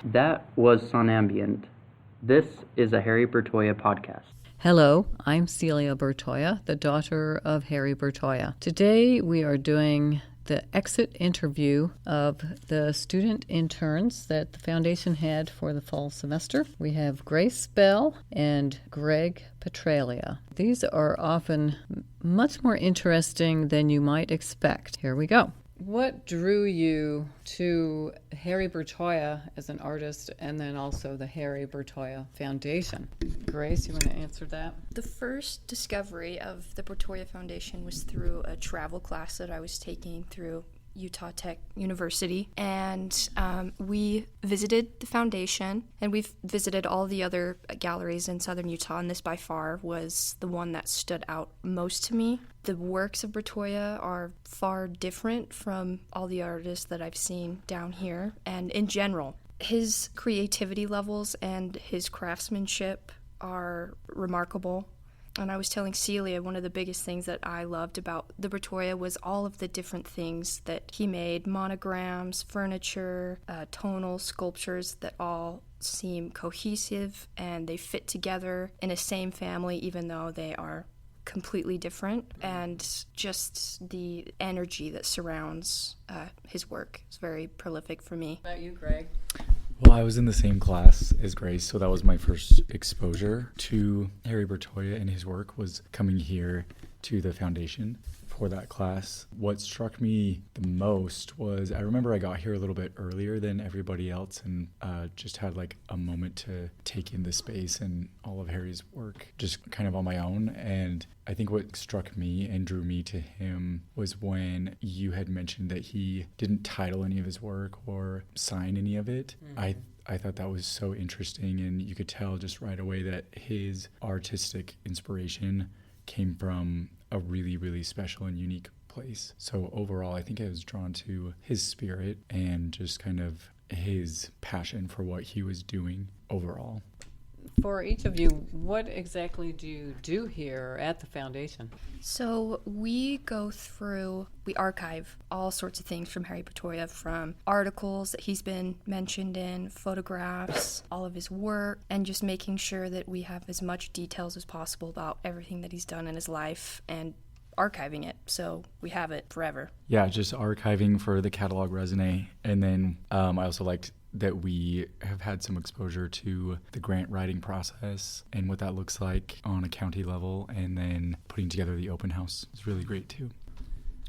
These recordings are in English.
That was Sonambient. This is a Harry Bertoia podcast. Hello, I'm Celia Bertoia, the daughter of Harry Bertoia. Today we are doing the exit interview of the student interns that the foundation had for the fall semester. We have Grace Bell and Greg Petralia. These are often much more interesting than you might expect. Here we go. What drew you to Harry Bertoia as an artist and then also the Harry Bertoia Foundation? Grace, you want to answer that? The first discovery of the Bertoia Foundation was through a travel class that I was taking through Utah Tech University, and we visited the foundation, and we've visited all the other galleries in southern Utah, and this by far was the one that stood out most to me. The works of Bertoia are far different from all the artists that I've seen down here, and in general, his creativity levels and his craftsmanship are remarkable. And I was telling Celia, one of the biggest things that I loved about the Bertoia was all of the different things that he made, monograms, furniture, tonal sculptures that all seem cohesive and they fit together in a same family even though they are completely different, and just the energy that surrounds his work is very prolific for me. What about you, Greg? Well, I was in the same class as Grace, so that was my first exposure to Harry Bertoia and his work, was coming here to the foundation for that class. What struck me the most was, I remember I got here a little bit earlier than everybody else and just had like a moment to take in the space and all of Harry's work just kind of on my own. And I think what struck me and drew me to him was when you had mentioned that he didn't title any of his work or sign any of it. Mm-hmm. I thought that was so interesting, and you could tell just right away that his artistic inspiration came from a really, really special and unique place. So overall, I think I was drawn to his spirit and just kind of his passion for what he was doing overall. For each of you, what exactly do you do here at the foundation? So we archive all sorts of things from Harry Bertoia, from articles that he's been mentioned in, photographs, all of his work, and just making sure that we have as much details as possible about everything that he's done in his life and archiving it so we have it forever. Yeah, just archiving for the catalog raisonné. And then I also liked that we have had some exposure to the grant writing process and what that looks like on a county level, and then putting together the open house is really great too.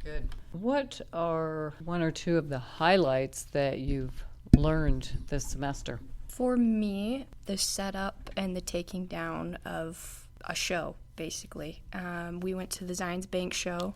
Good. What are one or two of the highlights that you've learned this semester? For me, the setup and the taking down of a show, basically. We went to the Zions Bank show,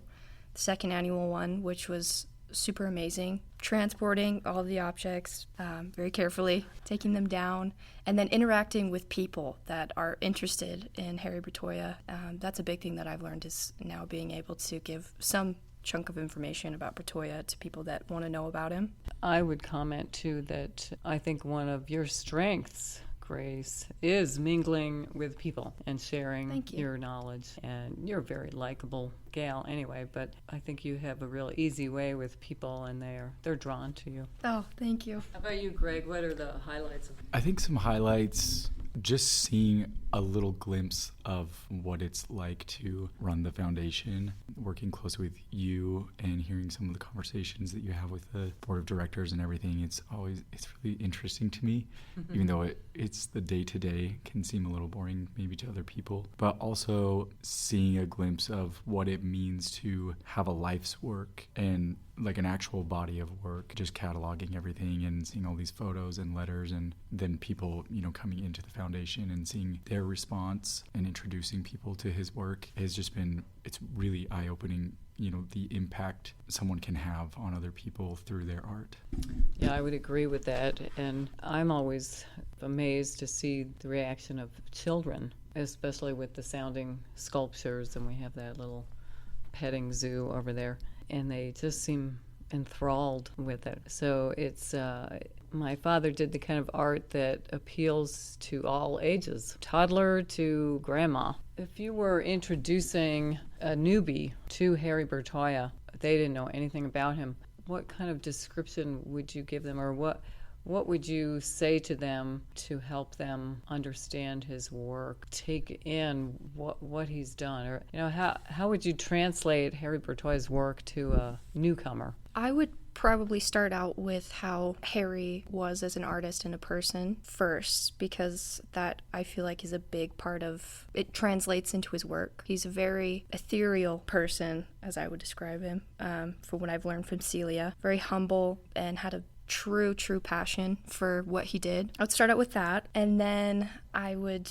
the second annual one, which was super amazing. Transporting all of the objects very carefully, taking them down, and then interacting with people that are interested in Harry Bertoia. That's a big thing that I've learned, is now being able to give some chunk of information about Bertoia to people that want to know about him. I would comment, too, that I think one of your strengths, Grace, is mingling with people and sharing your knowledge. And you're a very likable gal anyway, but I think you have a real easy way with people, and they're drawn to you. Oh, thank you. How about you, Greg? What are the highlights? I think some highlights, just seeing a little glimpse of what it's like to run the foundation, working closely with you and hearing some of the conversations that you have with the board of directors and everything. It's really interesting to me, even though it's the day-to-day can seem a little boring maybe to other people, but also seeing a glimpse of what it means to have a life's work and like an actual body of work, just cataloging everything and seeing all these photos and letters, and then people, coming into the foundation and seeing their response and introducing people to his work has just been, it's really eye-opening, the impact someone can have on other people through their art. Yeah, I would agree with that. And I'm always amazed to see the reaction of children, especially with the sounding sculptures, and we have that little petting zoo over there, and they just seem enthralled with it. So it's my father did the kind of art that appeals to all ages, toddler to grandma. If you were introducing a newbie to Harry Bertoia, they didn't know anything about him, what kind of description would you give them, or What would you say to them to help them understand his work, take in what he's done? Or, how would you translate Harry Bertoia's work to a newcomer? I would probably start out with how Harry was as an artist and a person first, because that I feel like is a big part of it, translates into his work. He's a very ethereal person, as I would describe him, from what I've learned from Celia. Very humble and had a true passion for what he did. I would start out with that, and then I would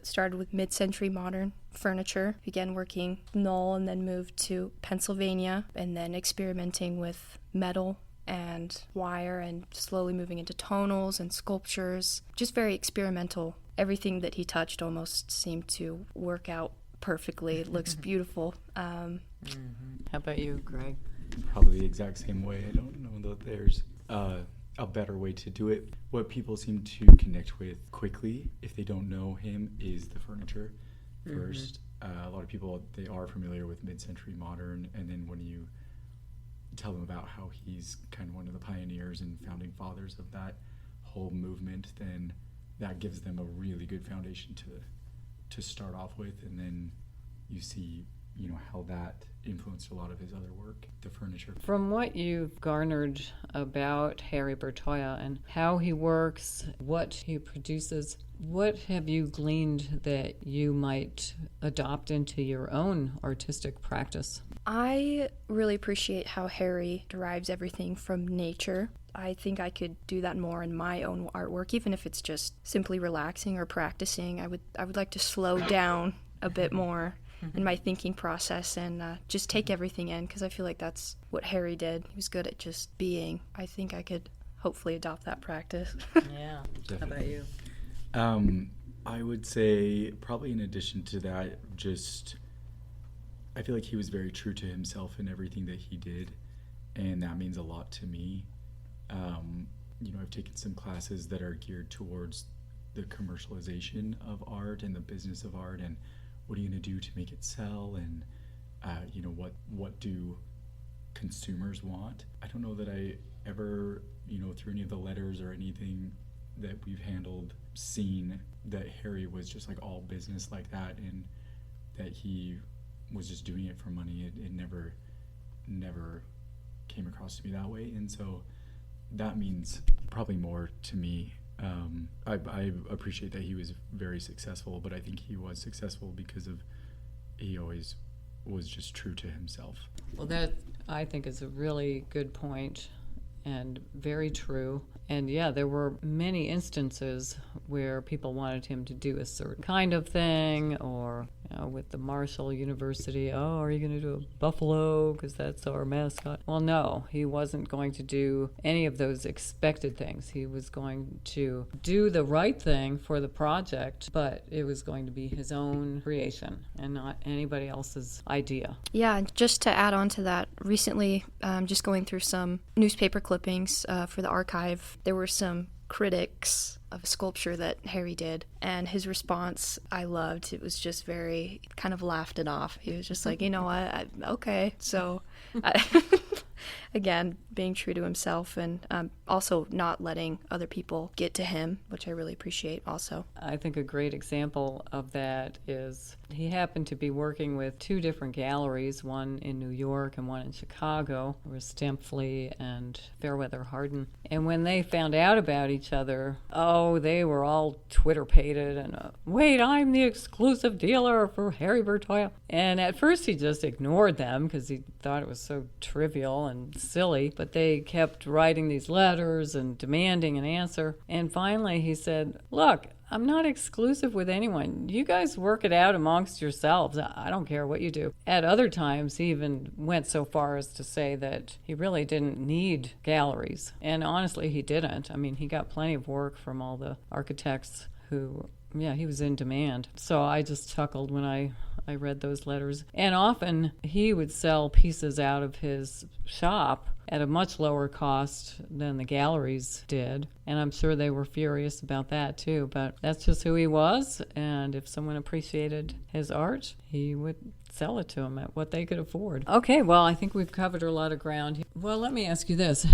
started with mid-century modern furniture, began working Knoll, and then moved to Pennsylvania, and then experimenting with metal and wire, and slowly moving into tonals and sculptures. Just very experimental. Everything that he touched almost seemed to work out perfectly. It looks beautiful. How about you, Greg? Probably the exact same way. I don't know that there's a better way to do it. What people seem to connect with quickly, if they don't know him, is the furniture first. A lot of people, they are familiar with mid-century modern, and then when you tell them about how he's kind of one of the pioneers and founding fathers of that whole movement, then that gives them a really good foundation to start off with, and then you see how that influenced a lot of his other work, the furniture. From what you've garnered about Harry Bertoia and how he works, what he produces, what have you gleaned that you might adopt into your own artistic practice? I really appreciate how Harry derives everything from nature. I think I could do that more in my own artwork, even if it's just simply relaxing or practicing. I would like to slow down a bit more in my thinking process and just take everything in, because I feel like that's what Harry did. He was good at just being. I think I could hopefully adopt that practice. Yeah. Definitely. How about you? I would say probably in addition to that, I feel like he was very true to himself in everything that he did, and that means a lot to me. I've taken some classes that are geared towards the commercialization of art and the business of art, and what are you going to do to make it sell, and what do consumers want. I don't know that I ever, through any of the letters or anything that we've handled, seen that Harry was just like all business like that, and that he was just doing it for money. It never came across to me that way, and so that means probably more to me. I appreciate that he was very successful, but I think he was successful because he always was just true to himself. Well, that I think is a really good point and very true. And yeah, there were many instances where people wanted him to do a certain kind of thing, or with the Marshall University, are you going to do a buffalo because that's our mascot? Well, no, he wasn't going to do any of those expected things. He was going to do the right thing for the project, but it was going to be his own creation and not anybody else's idea. Yeah, and just to add on to that, recently, just going through some newspaper clippings for the archive, there were some critics of a sculpture that Harry did, and his response I loved. It was just very, kind of laughed it off. He was just like, okay. So again, being true to himself, and also not letting other people get to him, which I really appreciate also. I think a great example of that is he happened to be working with two different galleries, one in New York and one in Chicago. It was Stempfli and Fairweather Hardin. And when they found out about each other, they were all Twitter-pated and, wait, I'm the exclusive dealer for Harry Bertoia. And at first he just ignored them because he thought it was so trivial and silly, but they kept writing these letters and demanding an answer. And finally he said, look, I'm not exclusive with anyone. You guys work it out amongst yourselves. I don't care what you do. At other times, he even went so far as to say that he really didn't need galleries. And honestly, he didn't. I mean, he got plenty of work from all the architects who, he was in demand. So I just chuckled when I read those letters. And often he would sell pieces out of his shop at a much lower cost than the galleries did. And I'm sure they were furious about that too. But that's just who he was. And if someone appreciated his art, he would sell it to them at what they could afford. Okay, well, I think we've covered a lot of ground. Well, let me ask you this.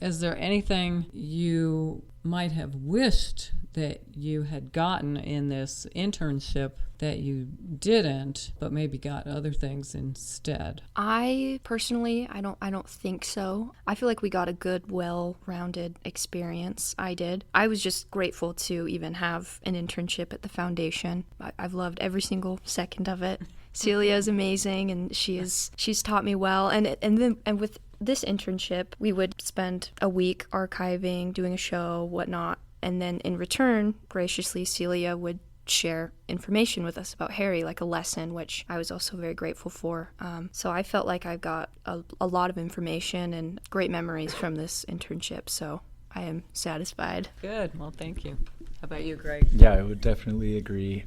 Is there anything you might have wished that you had gotten in this internship that you didn't, but maybe got other things instead? I personally, I don't think so. I feel like we got a good, well-rounded experience. I did. I was just grateful to even have an internship at the foundation. I've loved every single second of it. Celia is amazing, and she's taught me well. And with this internship, we would spend a week archiving, doing a show, whatnot, and then in return, graciously, Celia would share information with us about Harry, like a lesson, which I was also very grateful for. So I felt like I got a lot of information and great memories from this internship, so I am satisfied. Good. Well, thank you. How about you, Greg? Yeah, I would definitely agree.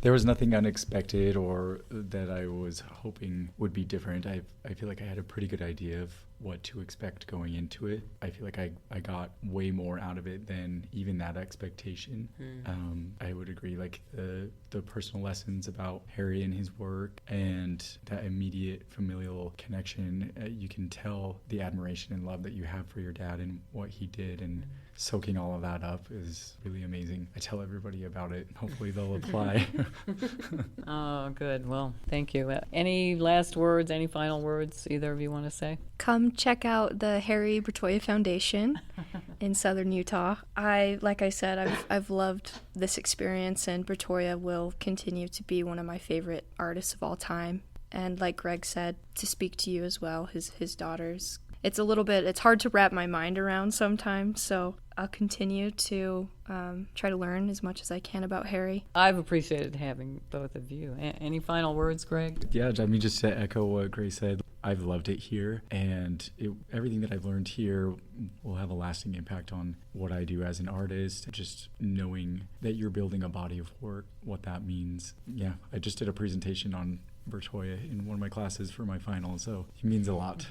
There was nothing unexpected or that I was hoping would be different. I feel like I had a pretty good idea of what to expect going into it. I feel like I got way more out of it than even that expectation. I would agree, like the personal lessons about Harry and his work and that immediate familial connection. You can tell the admiration and love that you have for your dad and what he did, and soaking all of that up is really amazing. I tell everybody about it. Hopefully they'll apply. Oh, good. Well, thank you. Any last words, any final words either of you want to say? Come check out the Harry Bertoia Foundation in southern Utah. Like I said, I've loved this experience, and Bertoia will continue to be one of my favorite artists of all time. And like Greg said, to speak to you as well, his daughters. It's hard to wrap my mind around sometimes, so I'll continue to try to learn as much as I can about Harry. I've appreciated having both of you. Any final words, Greg? Yeah, I mean, just to echo what Grace said, I've loved it here, and everything that I've learned here will have a lasting impact on what I do as an artist. Just knowing that you're building a body of work, what that means. Yeah, I just did a presentation on Bertoia in one of my classes for my final, so he means a lot.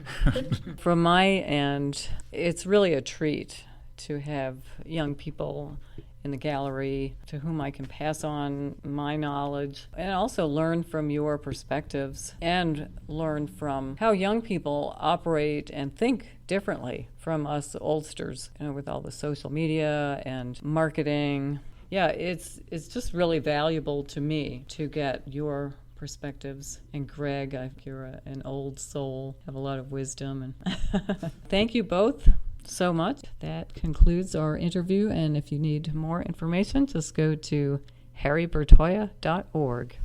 From my end, it's really a treat to have young people in the gallery to whom I can pass on my knowledge and also learn from your perspectives and learn from how young people operate and think differently from us oldsters, with all the social media and marketing. Yeah, it's just really valuable to me to get your perspectives. And Greg, you're an old soul, have a lot of wisdom. And thank you both so much. That concludes our interview, and if you need more information, just go to harrybertoia.org.